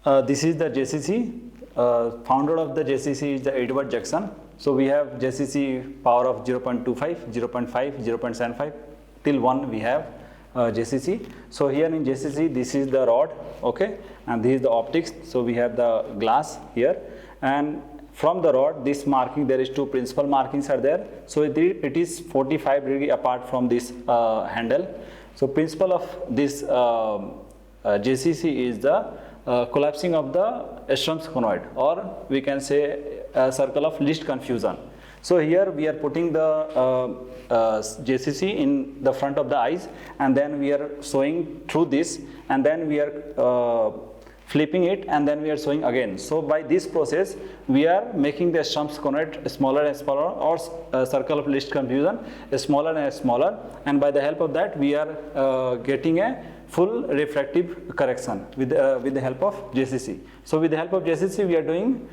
This is the JCC. Founder of the JCC is the Edward Jackson. So we have JCC power of 0.25, 0.5, 0.75 till 1 we have JCC. So here in JCC, this is the rod, okay, and this is the optics. So we have the glass here, and from the rod, this marking, there is two principal markings are there. So it is 45 degree apart from this handle. So principle of this JCC is the collapsing of the Strom's conoid, or we can say a circle of least confusion. So here we are putting the JCC in the front of the eyes, and then we are showing through this, and then we are flipping it, and then we are showing again. So by this process, we are making the Strom's conoid smaller and smaller, or circle of least confusion smaller and smaller, and by the help of that, we are getting a full refractive correction with the help of JCC. So with the help of JCC, we are doing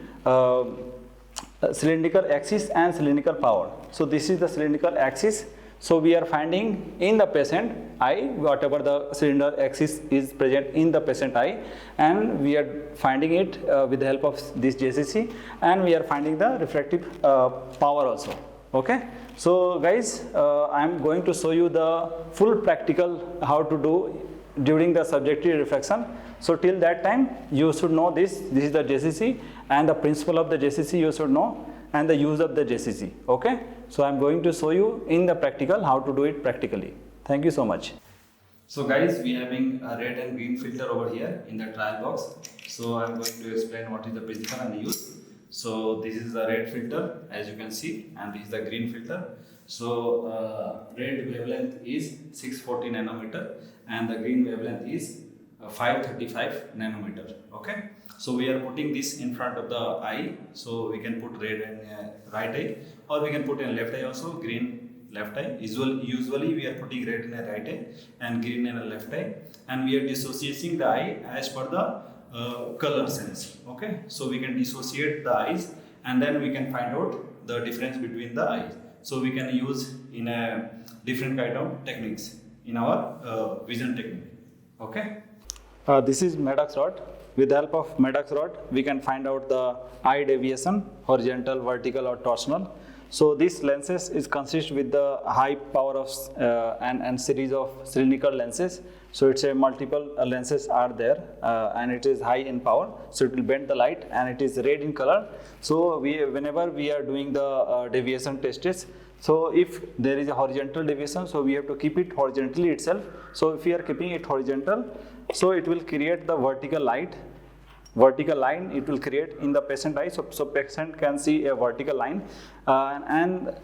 cylindrical axis and cylindrical power. So this is the cylindrical axis. So we are finding in the patient eye whatever the cylinder axis is present in the patient eye, and we are finding it with the help of this JCC, and we are finding the refractive power also. Okay. So guys, I am going to show you the full practical how to do during the subjective refraction. So till that time, you should know this. This is the JCC, and the principle of the JCC you should know, and the use of the JCC. Okay. So I am going to show you in the practical how to do it practically. Thank you so much. So guys, we are having a red and green filter over here in the trial box. So I am going to explain what is the principle and the use. So this is the red filter, as you can see, and this is the green filter. So red wavelength is 640 nanometer, and the green wavelength is 535 nanometer. Okay. So we are putting this in front of the eye. So we can put red in right eye, or we can put in left eye also, green left eye. Usually we are putting red in a right eye and green in a left eye, and we are dissociating the eye as per the color sense. Okay. So we can dissociate the eyes, and then we can find out the difference between the eyes. So we can use in a different kind of techniques in our vision technique. Okay. This is Maddox rod. With the help of Maddox rod, we can find out the eye deviation, horizontal, vertical, or torsional. So these lenses is consist with the high power of and series of cylindrical lenses. So it's a multiple lenses are there, and it is high in power. So it will bend the light, and it is red in color. So whenever we are doing the deviation tests, so if there is a horizontal deviation, so we have to keep it horizontally itself. So if we are keeping it horizontal, so it will create the vertical line it will create in the patient eye. So patient can see a vertical line, and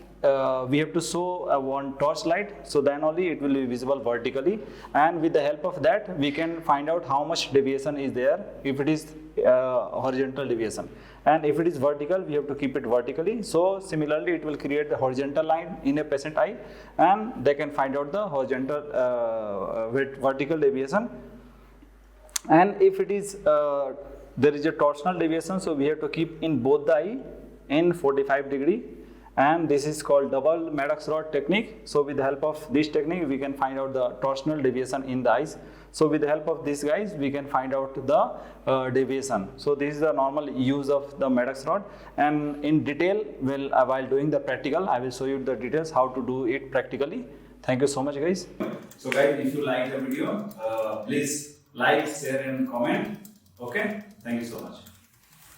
we have to show one torch light, so then only it will be visible vertically, and with the help of that we can find out how much deviation is there if it is horizontal deviation, and if it is vertical we have to keep it vertically. So similarly it will create the horizontal line in a patient eye, and they can find out the horizontal vertical deviation. And if it is there is a torsional deviation, so we have to keep in both the eye in 45 degree, and this is called double Maddox rod technique. So with the help of this technique we can find out the torsional deviation in the eyes. So with the help of these guys we can find out the deviation. So this is the normal use of the Maddox rod, and in detail while doing the practical I will show you the details how to do it practically. Thank you so much guys. So guys, if you like the video, please like, share and comment. Okay, thank you so much.